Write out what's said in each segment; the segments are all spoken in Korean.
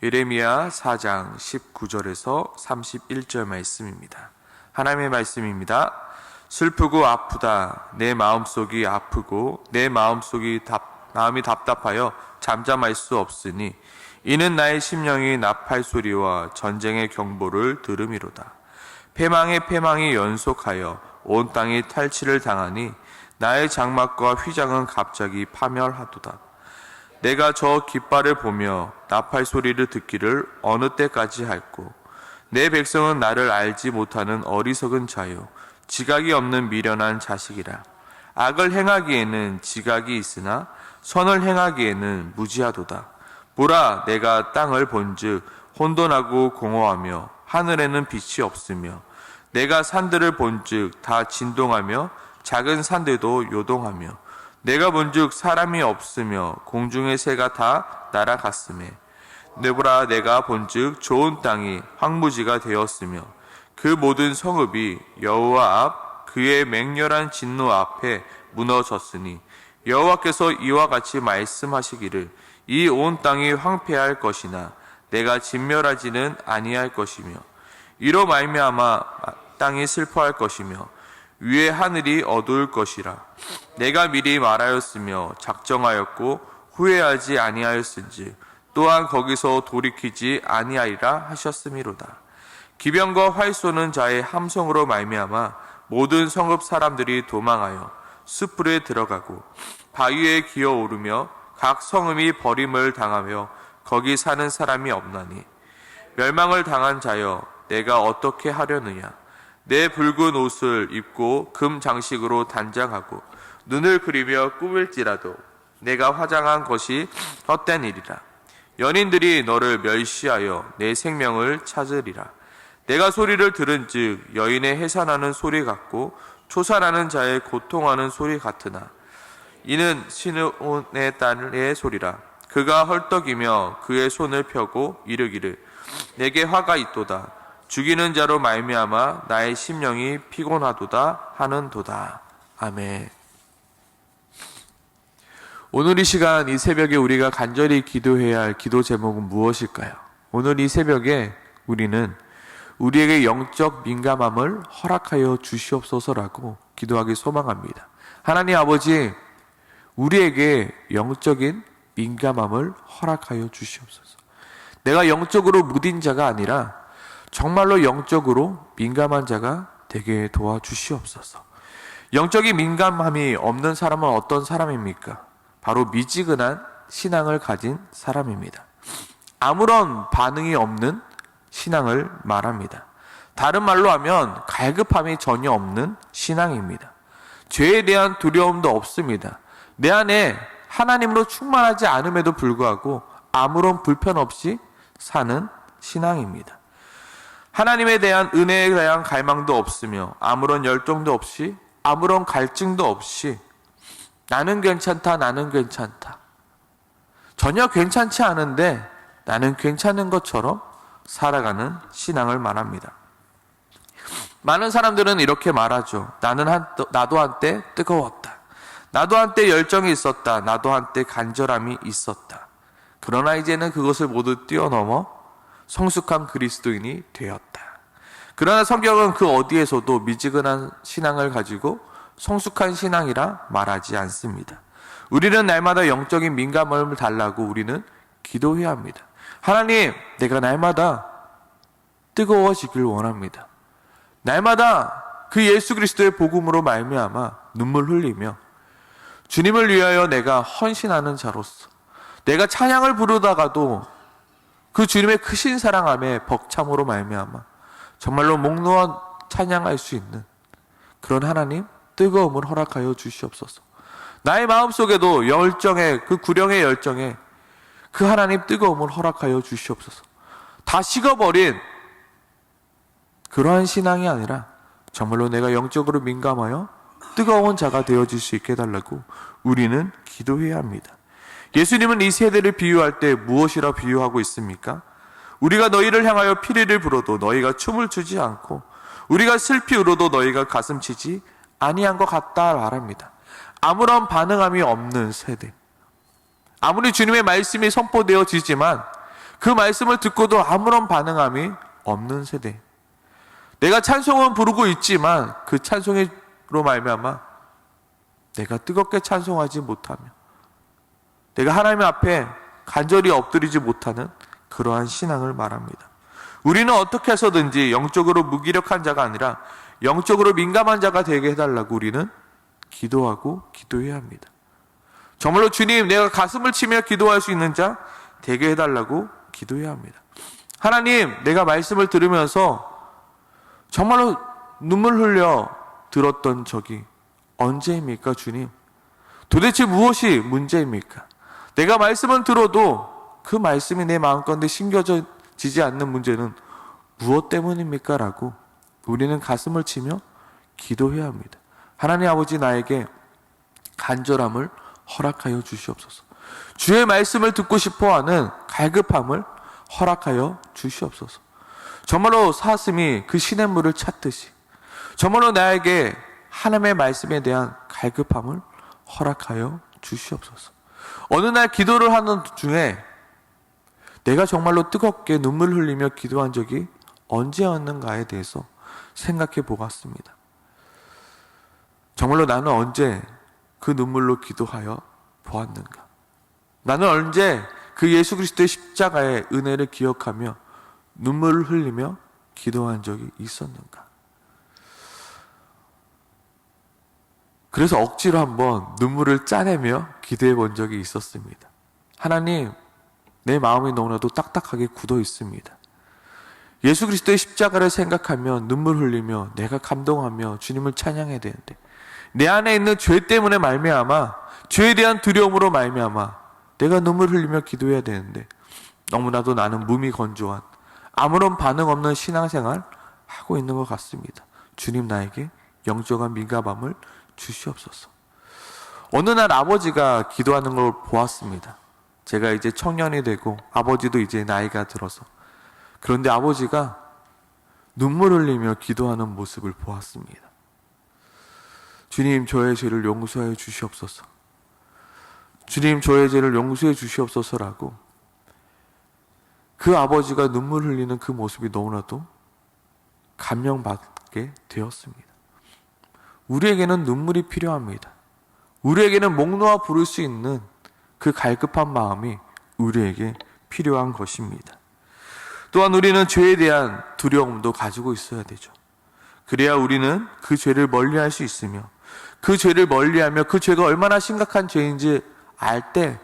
예레미야 4장 19절에서 31절 말씀입니다. 하나님의 말씀입니다. 슬프고 아프다. 내 마음속이 아프고 내 마음이 답답하여 잠잠할 수 없으니 이는 나의 심령이 나팔 소리와 전쟁의 경보를 들음이로다. 패망이 연속하여 온 땅이 탈취를 당하니 나의 장막과 휘장은 갑자기 파멸하도다. 내가 저 깃발을 보며 나팔 소리를 듣기를 어느 때까지 할꼬. 내 백성은 나를 알지 못하는 어리석은 자요 지각이 없는 미련한 자식이라. 악을 행하기에는 지각이 있으나 선을 행하기에는 무지하도다. 보라, 내가 땅을 본즉 혼돈하고 공허하며 하늘에는 빛이 없으며 내가 산들을 본즉 다 진동하며 작은 산들도 요동하며 내가 본즉 사람이 없으며 공중의 새가 다 날아갔으며 보라, 내가 본즉 좋은 땅이 황무지가 되었으며 그 모든 성읍이 여호와 앞 그의 맹렬한 진노 앞에 무너졌으니 여호와께서 이와 같이 말씀하시기를 이 온 땅이 황폐할 것이나 내가 진멸하지는 아니할 것이며 이로 말미암아 땅이 슬퍼할 것이며 위의 하늘이 어두울 것이라. 내가 미리 말하였으며 작정하였고 후회하지 아니하였은지 또한 거기서 돌이키지 아니하리라 하셨음이로다. 기병과 활 쏘는 자의 함성으로 말미암아 모든 성읍 사람들이 도망하여 숯불에 들어가고 바위에 기어오르며 각 성읍이 버림을 당하며 거기 사는 사람이 없나니 멸망을 당한 자여 내가 어떻게 하려느냐. 내 붉은 옷을 입고 금 장식으로 단장하고 눈을 그리며 꾸밀지라도 내가 화장한 것이 헛된 일이라. 연인들이 너를 멸시하여 내 생명을 찾으리라. 내가 소리를 들은즉 여인의 해산하는 소리 같고 초산하는 자의 고통하는 소리 같으나 이는 시므온의 딸의 소리라. 그가 헐떡이며 그의 손을 펴고 이르기를 내게 화가 있도다. 죽이는 자로 말미암아 나의 심령이 피곤하도다 하는도다. 아멘. 오늘 이 시간 이 새벽에 우리가 간절히 기도해야 할 기도 제목은 무엇일까요? 오늘 이 새벽에 우리는 우리에게 영적 민감함을 허락하여 주시옵소서라고 기도하기 소망합니다. 하나님 아버지, 우리에게 영적인 민감함을 허락하여 주시옵소서. 내가 영적으로 무딘 자가 아니라 정말로 영적으로 민감한 자가 되게 도와주시옵소서. 영적인 민감함이 없는 사람은 어떤 사람입니까? 바로 미지근한 신앙을 가진 사람입니다. 아무런 반응이 없는 신앙을 말합니다. 다른 말로 하면 갈급함이 전혀 없는 신앙입니다. 죄에 대한 두려움도 없습니다. 내 안에 하나님으로 충만하지 않음에도 불구하고 아무런 불편 없이 사는 신앙입니다. 하나님에 대한 은혜에 대한 갈망도 없으며 아무런 열정도 없이 아무런 갈증도 없이 나는 괜찮다 전혀 괜찮지 않은데 나는 괜찮은 것처럼 살아가는 신앙을 말합니다. 많은 사람들은 이렇게 말하죠. 나도 한때 뜨거웠다. 나도 한때 열정이 있었다. 나도 한때 간절함이 있었다. 그러나 이제는 그것을 모두 뛰어넘어 성숙한 그리스도인이 되었다. 그러나 성경은 그 어디에서도 미지근한 신앙을 가지고 성숙한 신앙이라 말하지 않습니다. 우리는 날마다 영적인 민감함을 달라고 우리는 기도해야 합니다. 하나님, 내가 날마다 뜨거워지길 원합니다. 날마다 그 예수 그리스도의 복음으로 말미암아 눈물 흘리며 주님을 위하여 내가 헌신하는 자로서 내가 찬양을 부르다가도 그 주님의 크신 사랑함에 벅참으로 말미암아 정말로 목 놓아 찬양할 수 있는 그런 하나님 뜨거움을 허락하여 주시옵소서. 나의 마음속에도 열정에 그 구령의 열정에 그 하나님 뜨거움을 허락하여 주시옵소서. 다 식어버린 그러한 신앙이 아니라 정말로 내가 영적으로 민감하여 뜨거운 자가 되어질 수 있게 해달라고 우리는 기도해야 합니다. 예수님은 이 세대를 비유할 때 무엇이라 비유하고 있습니까? 우리가 너희를 향하여 피리를 불어도 너희가 춤을 추지 않고 우리가 슬피 울어도 너희가 가슴치지 아니한 것 같다 말합니다. 아무런 반응함이 없는 세대. 아무리 주님의 말씀이 선포되어지지만 그 말씀을 듣고도 아무런 반응함이 없는 세대. 내가 찬송은 부르고 있지만 그 찬송으로 말미암아 내가 뜨겁게 찬송하지 못하며 내가 하나님 앞에 간절히 엎드리지 못하는 그러한 신앙을 말합니다. 우리는 어떻게 해서든지 영적으로 무기력한 자가 아니라 영적으로 민감한 자가 되게 해달라고 우리는 기도하고 기도해야 합니다. 정말로 주님, 내가 가슴을 치며 기도할 수 있는 자 되게 해달라고 기도해야 합니다. 하나님, 내가 말씀을 들으면서 정말로 눈물 흘려 들었던 적이 언제입니까, 주님? 도대체 무엇이 문제입니까? 내가 말씀은 들어도 그 말씀이 내 마음가운데 심겨지지 않는 문제는 무엇 때문입니까? 라고 우리는 가슴을 치며 기도해야 합니다. 하나님 아버지, 나에게 간절함을 허락하여 주시옵소서. 주의 말씀을 듣고 싶어하는 갈급함을 허락하여 주시옵소서. 정말로 사슴이 그 시냇물을 찾듯이 정말로 나에게 하나님의 말씀에 대한 갈급함을 허락하여 주시옵소서. 어느 날 기도를 하는 중에 내가 정말로 뜨겁게 눈물 흘리며 기도한 적이 언제였는가에 대해서 생각해 보았습니다. 정말로 나는 언제 그 눈물로 기도하여 보았는가? 나는 언제 그 예수 그리스도의 십자가의 은혜를 기억하며 눈물을 흘리며 기도한 적이 있었는가? 그래서 억지로 한번 눈물을 짜내며 기도해 본 적이 있었습니다. 하나님, 내 마음이 너무나도 딱딱하게 굳어 있습니다. 예수 그리스도의 십자가를 생각하며 눈물 흘리며 내가 감동하며 주님을 찬양해야 되는데 내 안에 있는 죄 때문에 말미암아 죄에 대한 두려움으로 말미암아 내가 눈물 흘리며 기도해야 되는데 너무나도 나는 몸이 건조한 아무런 반응 없는 신앙생활 하고 있는 것 같습니다. 주님, 나에게 영적인 민감함을 주시옵소서. 어느 날 아버지가 기도하는 걸 보았습니다. 제가 이제 청년이 되고 아버지도 이제 나이가 들어서 그런데 아버지가 눈물 흘리며 기도하는 모습을 보았습니다. 주님, 저의 죄를 용서해 주시옵소서. 주님, 저의 죄를 용서해 주시옵소서라고 그 아버지가 눈물 흘리는 그 모습이 너무나도 감명받게 되었습니다. 우리에게는 눈물이 필요합니다. 우리에게는 목 놓아 부를 수 있는 그 갈급한 마음이 우리에게 필요한 것입니다. 또한 우리는 죄에 대한 두려움도 가지고 있어야 되죠. 그래야 우리는 그 죄를 멀리할 수 있으며 그 죄를 멀리하며 그 죄가 얼마나 심각한 죄인지 알 때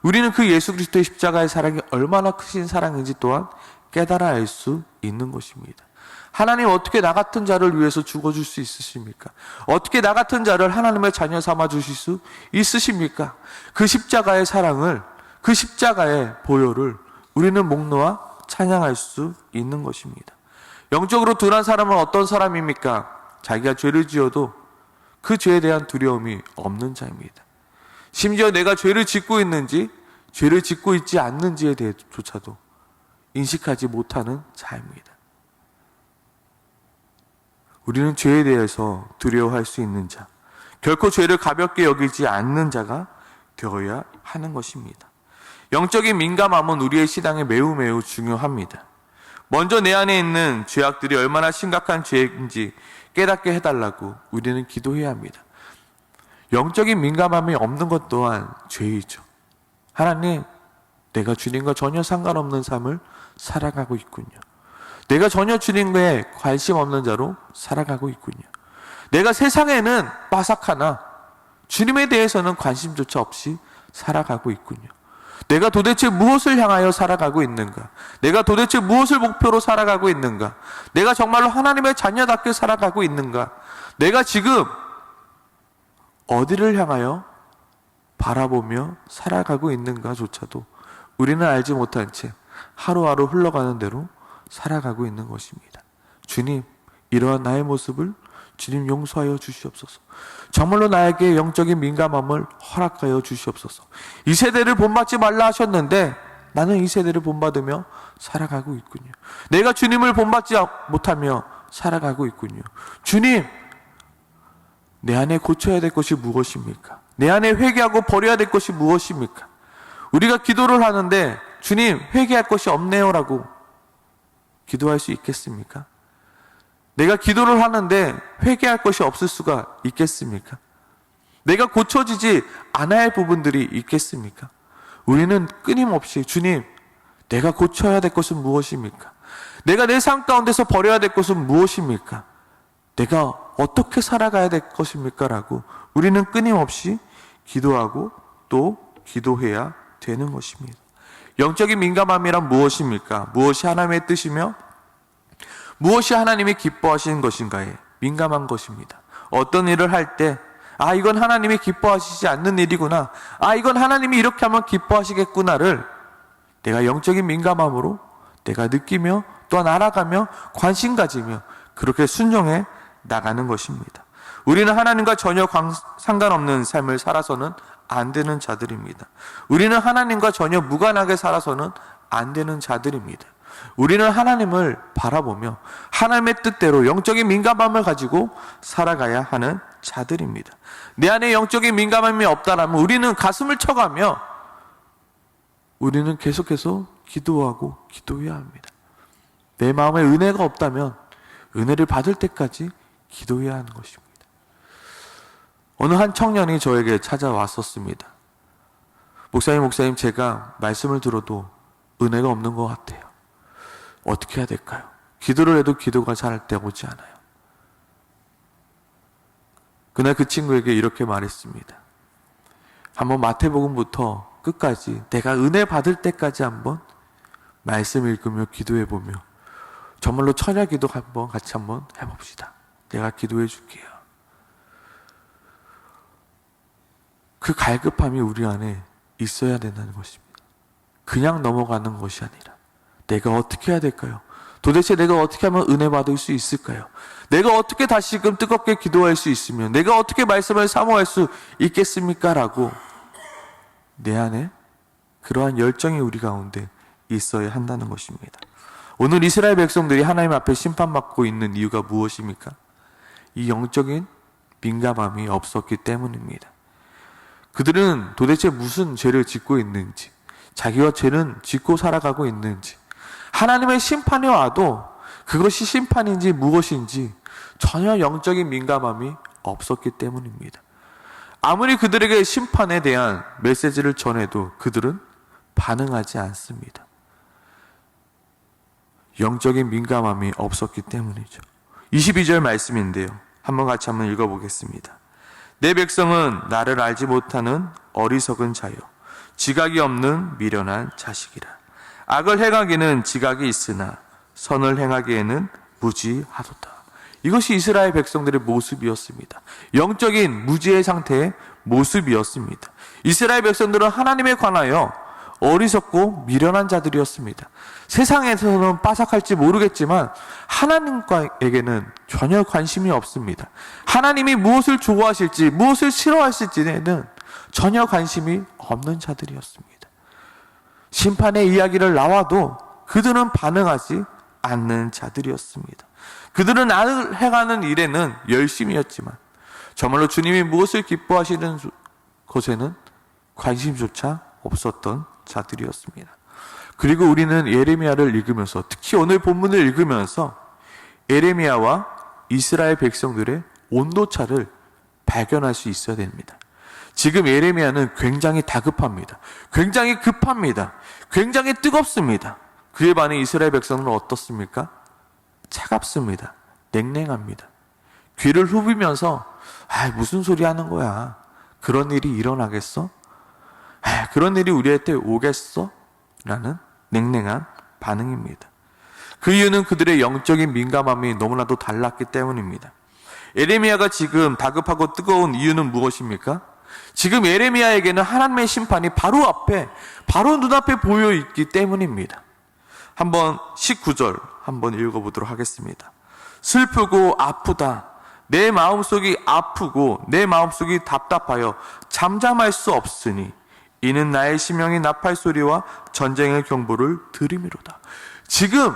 우리는 그 예수 그리스도의 십자가의 사랑이 얼마나 크신 사랑인지 또한 깨달아 알 수 있는 것입니다. 하나님, 어떻게 나 같은 자를 위해서 죽어줄 수 있으십니까? 어떻게 나 같은 자를 하나님의 자녀 삼아 주실 수 있으십니까? 그 십자가의 사랑을, 그 십자가의 보혈을 우리는 목 놓아 찬양할 수 있는 것입니다. 영적으로 둔한 사람은 어떤 사람입니까? 자기가 죄를 지어도 그 죄에 대한 두려움이 없는 자입니다. 심지어 내가 죄를 짓고 있는지 죄를 짓고 있지 않는지에 대해조차도 인식하지 못하는 자입니다. 우리는 죄에 대해서 두려워할 수 있는 자, 결코 죄를 가볍게 여기지 않는 자가 되어야 하는 것입니다. 영적인 민감함은 우리의 신앙에 매우 중요합니다. 먼저 내 안에 있는 죄악들이 얼마나 심각한 죄인지 깨닫게 해달라고 우리는 기도해야 합니다. 영적인 민감함이 없는 것 또한 죄이죠. 하나님, 내가 주님과 전혀 상관없는 삶을 살아가고 있군요. 내가 전혀 주님과에 관심 없는 자로 살아가고 있군요. 내가 세상에는 빠삭하나 주님에 대해서는 관심조차 없이 살아가고 있군요. 내가 도대체 무엇을 향하여 살아가고 있는가? 내가 도대체 무엇을 목표로 살아가고 있는가? 내가 정말로 하나님의 자녀답게 살아가고 있는가? 내가 지금 어디를 향하여 바라보며 살아가고 있는가조차도 우리는 알지 못한 채 하루하루 흘러가는 대로 살아가고 있는 것입니다. 주님, 이러한 나의 모습을 주님 용서하여 주시옵소서. 정말로 나에게 영적인 민감함을 허락하여 주시옵소서. 이 세대를 본받지 말라 하셨는데 나는 이 세대를 본받으며 살아가고 있군요. 내가 주님을 본받지 못하며 살아가고 있군요. 주님, 내 안에 고쳐야 될 것이 무엇입니까? 내 안에 회개하고 버려야 될 것이 무엇입니까? 우리가 기도를 하는데 주님 회개할 것이 없네요라고 기도할 수 있겠습니까? 내가 기도를 하는데 회개할 것이 없을 수가 있겠습니까? 내가 고쳐지지 않아야 할 부분들이 있겠습니까? 우리는 끊임없이 주님, 내가 고쳐야 될 것은 무엇입니까? 내가 내 삶 가운데서 버려야 될 것은 무엇입니까? 내가 어떻게 살아가야 될 것입니까? 라고 우리는 끊임없이 기도하고 또 기도해야 되는 것입니다. 영적인 민감함이란 무엇입니까? 무엇이 하나님의 뜻이며 무엇이 하나님이 기뻐하시는 것인가에 민감한 것입니다. 어떤 일을 할 때 이건 하나님이 기뻐하시지 않는 일이구나, 이건 하나님이 이렇게 하면 기뻐하시겠구나를 내가 영적인 민감함으로 내가 느끼며 또한 알아가며 관심 가지며 그렇게 순종해 나가는 것입니다. 우리는 하나님과 전혀 상관없는 삶을 살아서는 안 되는 자들입니다. 우리는 하나님과 전혀 무관하게 살아서는 안 되는 자들입니다. 우리는 하나님을 바라보며 하나님의 뜻대로 영적인 민감함을 가지고 살아가야 하는 자들입니다. 내 안에 영적인 민감함이 없다라면 우리는 가슴을 쳐가며 우리는 계속해서 기도하고 기도해야 합니다. 내 마음에 은혜가 없다면 은혜를 받을 때까지 기도해야 하는 것입니다. 어느 한 청년이 저에게 찾아왔었습니다. 목사님, 제가 말씀을 들어도 은혜가 없는 것 같아요. 어떻게 해야 될까요? 기도를 해도 기도가 잘 되지 않아요. 그날 그 친구에게 이렇게 말했습니다. 한번 마태복음부터 끝까지 내가 은혜 받을 때까지 한번 말씀 읽으며 기도해보며 정말로 철야기도 같이 한번 해봅시다. 내가 기도해 줄게요. 그 갈급함이 우리 안에 있어야 된다는 것입니다. 그냥 넘어가는 것이 아니라 내가 어떻게 해야 될까요? 도대체 내가 어떻게 하면 은혜 받을 수 있을까요? 내가 어떻게 다시금 뜨겁게 기도할 수 있으며 내가 어떻게 말씀을 사모할 수 있겠습니까? 라고 내 안에 그러한 열정이 우리 가운데 있어야 한다는 것입니다. 오늘 이스라엘 백성들이 하나님 앞에 심판받고 있는 이유가 무엇입니까? 이 영적인 민감함이 없었기 때문입니다. 그들은 도대체 무슨 죄를 짓고 있는지, 자기와 죄는 짓고 살아가고 있는지, 하나님의 심판이 와도 그것이 심판인지 무엇인지 전혀 영적인 민감함이 없었기 때문입니다. 아무리 그들에게 심판에 대한 메시지를 전해도 그들은 반응하지 않습니다. 영적인 민감함이 없었기 때문이죠. 22절 말씀인데요. 같이 한번 읽어보겠습니다. 내 백성은 나를 알지 못하는 어리석은 자요, 지각이 없는 미련한 자식이라. 악을 행하기는 지각이 있으나 선을 행하기에는 무지하도다. 이것이 이스라엘 백성들의 모습이었습니다. 영적인 무지의 상태의 모습이었습니다. 이스라엘 백성들은 하나님에 관하여 어리석고 미련한 자들이었습니다. 세상에서는 빠삭할지 모르겠지만 하나님에게는 전혀 관심이 없습니다. 하나님이 무엇을 좋아하실지 무엇을 싫어하실지에는 전혀 관심이 없는 자들이었습니다. 심판의 이야기를 나와도 그들은 반응하지 않는 자들이었습니다. 그들은 악을 행하는 일에는 열심이었지만 정말로 주님이 무엇을 기뻐하시는 것에는 관심조차 없었던 자들이었습니다. 그리고 우리는 예레미야를 읽으면서, 특히 오늘 본문을 읽으면서 예레미야와 이스라엘 백성들의 온도차를 발견할 수 있어야 됩니다. 지금 예레미야는 굉장히 다급합니다. 굉장히 급합니다. 굉장히 뜨겁습니다. 그에 반해 이스라엘 백성은 어떻습니까? 차갑습니다. 냉랭합니다. 귀를 후비면서 무슨 소리 하는 거야? 그런 일이 일어나겠어? 그런 일이 우리한테 오겠어? 라는 냉랭한 반응입니다. 그 이유는 그들의 영적인 민감함이 너무나도 달랐기 때문입니다. 예레미야가 지금 다급하고 뜨거운 이유는 무엇입니까? 지금 예레미야에게는 하나님의 심판이 바로 앞에, 바로 눈앞에 보여 있기 때문입니다. 한번 19절 한번 읽어보도록 하겠습니다. 슬프고 아프다. 내 마음속이 아프고 내 마음속이 답답하여 잠잠할 수 없으니 이는 나의 심령이 나팔 소리와 전쟁의 경보를 들음이로다. 지금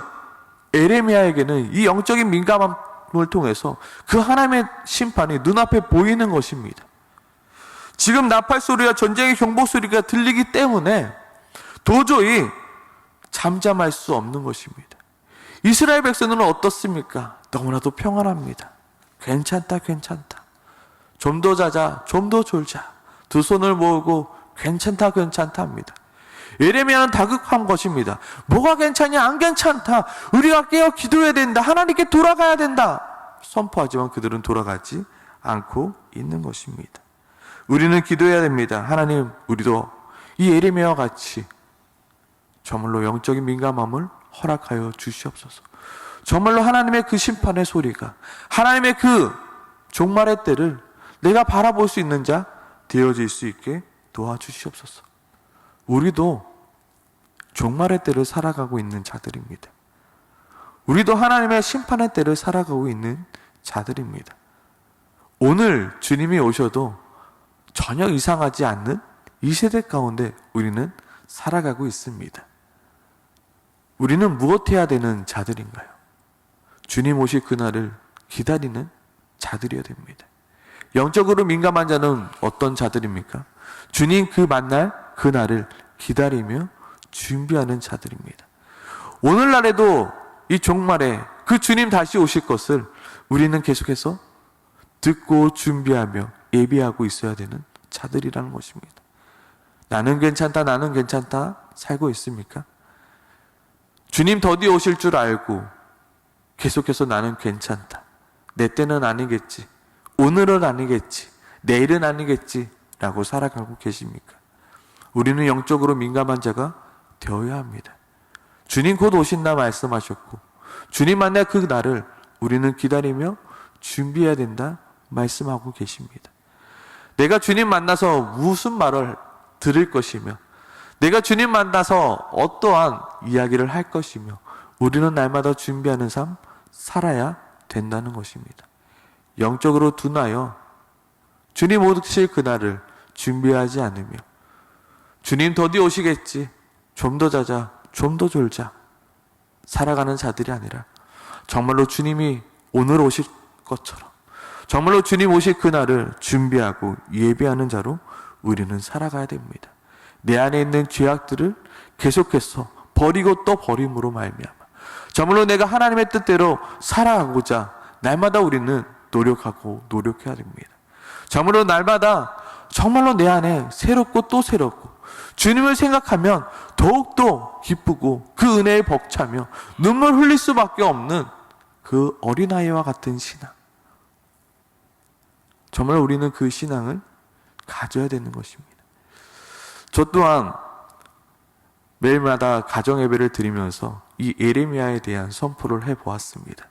예레미야에게는 이 영적인 민감함을 통해서 그 하나님의 심판이 눈앞에 보이는 것입니다. 지금 나팔 소리와 전쟁의 경보 소리가 들리기 때문에 도저히 잠잠할 수 없는 것입니다. 이스라엘 백성들은 어떻습니까? 너무나도 평안합니다. 괜찮다, 괜찮다. 좀 더 자자, 좀 더 졸자. 두 손을 모으고 괜찮다, 괜찮다 합니다. 예레미야는 다급한 것입니다. 뭐가 괜찮냐? 안 괜찮다. 우리가 깨어 기도해야 된다. 하나님께 돌아가야 된다. 선포하지만 그들은 돌아가지 않고 있는 것입니다. 우리는 기도해야 됩니다. 하나님, 우리도 이 예레미야와 같이 정말로 영적인 민감함을 허락하여 주시옵소서. 정말로 하나님의 그 심판의 소리가, 하나님의 그 종말의 때를 내가 바라볼 수 있는 자 되어질 수 있게 도와주시옵소서. 우리도 종말의 때를 살아가고 있는 자들입니다. 우리도 하나님의 심판의 때를 살아가고 있는 자들입니다. 오늘 주님이 오셔도 전혀 이상하지 않는 이 세대 가운데 우리는 살아가고 있습니다. 우리는 무엇해야 되는 자들인가요? 주님 오실 그날을 기다리는 자들이어야 됩니다. 영적으로 민감한 자는 어떤 자들입니까? 주님 그 만날 그날을 기다리며 준비하는 자들입니다. 오늘날에도 이 종말에 그 주님 다시 오실 것을 우리는 계속해서 듣고 준비하며 예비하고 있어야 되는 자들이라는 것입니다. 나는 괜찮다, 나는 괜찮다 살고 있습니까? 주님 더디 오실 줄 알고 계속해서 나는 괜찮다, 내 때는 아니겠지, 오늘은 아니겠지, 내일은 아니겠지 라고 살아가고 계십니까? 우리는 영적으로 민감한 자가 되어야 합니다. 주님 곧 오신다 말씀하셨고 주님 만날 그 날을 우리는 기다리며 준비해야 된다 말씀하고 계십니다. 내가 주님 만나서 무슨 말을 들을 것이며, 내가 주님 만나서 어떠한 이야기를 할 것이며, 우리는 날마다 준비하는 삶 살아야 된다는 것입니다. 영적으로 둔하여 주님 오실 그날을 준비하지 않으며 주님 더디 오시겠지, 좀 더 자자, 좀 더 졸자 살아가는 자들이 아니라 정말로 주님이 오늘 오실 것처럼 정말로 주님 오실 그날을 준비하고 예비하는 자로 우리는 살아가야 됩니다. 내 안에 있는 죄악들을 계속해서 버리고 또 버림으로 말미암아 정말로 내가 하나님의 뜻대로 살아가고자 날마다 우리는 노력해야 됩니다. 정말로 날마다 정말로 내 안에 새롭고 또 새롭고 주님을 생각하면 더욱더 기쁘고 그 은혜에 벅차며 눈물 흘릴 수밖에 없는 그 어린아이와 같은 신앙, 정말 우리는 그 신앙을 가져야 되는 것입니다. 저 또한 매일마다 가정예배를 드리면서 이 예레미야에 대한 선포를 해보았습니다.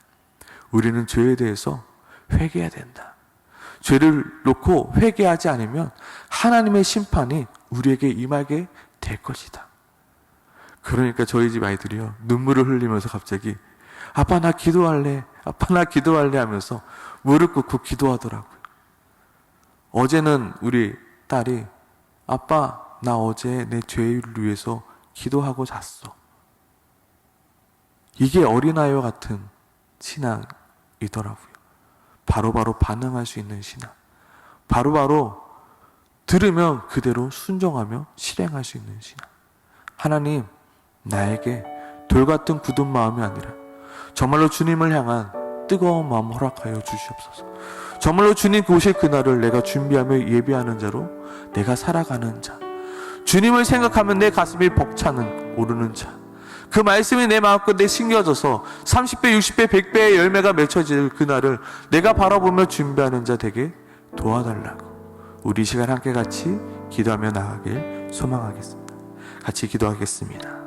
우리는 죄에 대해서 회개해야 된다. 죄를 놓고 회개하지 않으면 하나님의 심판이 우리에게 임하게 될 것이다. 그러니까 저희 집 아이들이요, 눈물을 흘리면서 갑자기 아빠 나 기도할래, 아빠 나 기도할래 하면서 무릎 꿇고 기도하더라고요. 어제는 우리 딸이 아빠 나 어제 내 죄를 위해서 기도하고 잤어. 이게 어린아이와 같은 신앙이더라고요. 바로바로 반응할 수 있는 신앙, 바로바로 들으면 그대로 순종하며 실행할 수 있는 신앙. 하나님, 나에게 돌같은 굳은 마음이 아니라 정말로 주님을 향한 뜨거운 마음 허락하여 주시옵소서. 정말로 주님 오실 그날을 내가 준비하며 예비하는 자로 내가 살아가는 자, 주님을 생각하면 내 가슴이 벅차는 오르는 자, 그 말씀이 내 마음끝에 심겨져서 30배, 60배, 100배의 열매가 맺혀질 그날을 내가 바라보며 준비하는 자 되게 도와달라고 우리 시간 함께 같이 기도하며 나가길 소망하겠습니다. 같이 기도하겠습니다.